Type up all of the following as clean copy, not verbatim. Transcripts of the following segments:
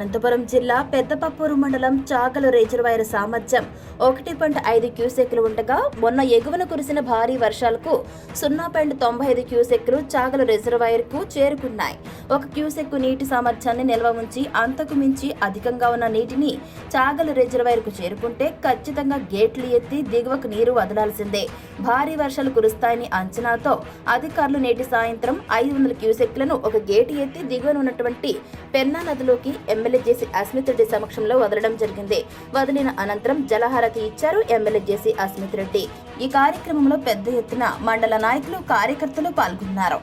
అనంతపురం జిల్లా పెద్దపప్పూరు మండలం చాగలు రిజర్వాయర్ సామర్థ్యం 1.5 క్యూసెక్లు ఉండగా మొన్న ఎగువన కురిసిన భారీ వర్షాలకు 0.95 క్యూసెక్లు చాగలు రిజర్వాయర్కు చేరుకున్నాయి. 1 క్యూసెక్కు నీటి సామర్థ్యాన్ని నిల్వ ఉంచి అంతకు మించి అధికంగా ఉన్న నీటిని చాగలు రిజర్వాయర్కు చేరుకుంటే ఖచ్చితంగా గేట్లు ఎత్తి దిగువకు నీరు వదలాల్సిందే. భారీ వర్షాలు కురుస్తాయని అంచనాతో అధికారులు నేటి సాయంత్రం 500 క్యూసెక్లను ఒక గేటు ఎత్తి దిగువన ఉన్నటువంటి పెన్నా నదిలోకి ఎమ్మెల్యే జేసీ అస్మిత్ రెడ్డి సమక్షంలో వదలడం జరిగింది. వదిలిన అనంతరం జలహారతి ఇచ్చారు ఎమ్మెల్యే జేసీ అస్మిత్ రెడ్డి. ఈ కార్యక్రమంలో పెద్ద ఎత్తున మండల నాయకులు, కార్యకర్తలు పాల్గొన్నారు.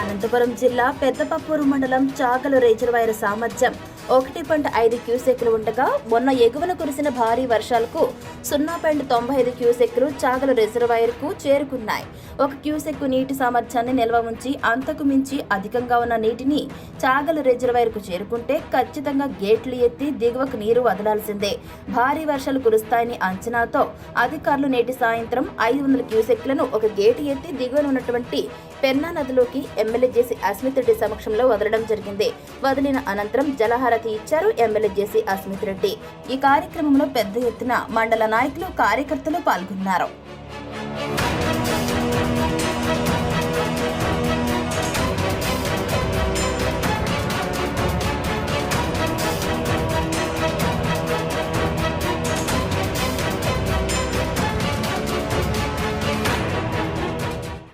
అనంతపురం జిల్లా పెద్దపప్పూరు మండలం చాగలు రిజర్వాయర్ సామర్థ్యం 1.5 క్యూసెక్లు ఉండగా మొన్న ఎగువన కురిసిన భారీ వర్షాలకు 0.95 క్యూసెక్లు చాగలు రిజర్వాయర్కు చేరుకున్నాయి. 1 క్యూసెక్కు నీటి సామర్థ్యాన్ని నిల్వ ఉంచి అంతకు మించి అధికంగా ఉన్న నీటిని చాగలు రిజర్వాయర్కు చేరుకుంటే ఖచ్చితంగా గేట్లు ఎత్తి దిగువకు నీరు వదలాల్సిందే. భారీ వర్షాలు కురుస్తాయని అంచనాతో అధికారులు నేటి సాయంత్రం 500 క్యూసెక్లను ఒక గేటు ఎత్తి దిగువన ఉన్నటువంటి పెన్నా నదిలోకి ఎమ్మెల్యే జేసీ అస్మిత్ రెడ్డి సమక్షంలో వదలడం జరిగింది. వదిలిన అనంతరం జలహారతి ఇచ్చారు ఎమ్మెల్యే జేసీ అస్మిత్ రెడ్డి. ఈ కార్యక్రమంలో పెద్ద ఎత్తున మండల నాయకులు, కార్యకర్తలు పాల్గొన్నారు.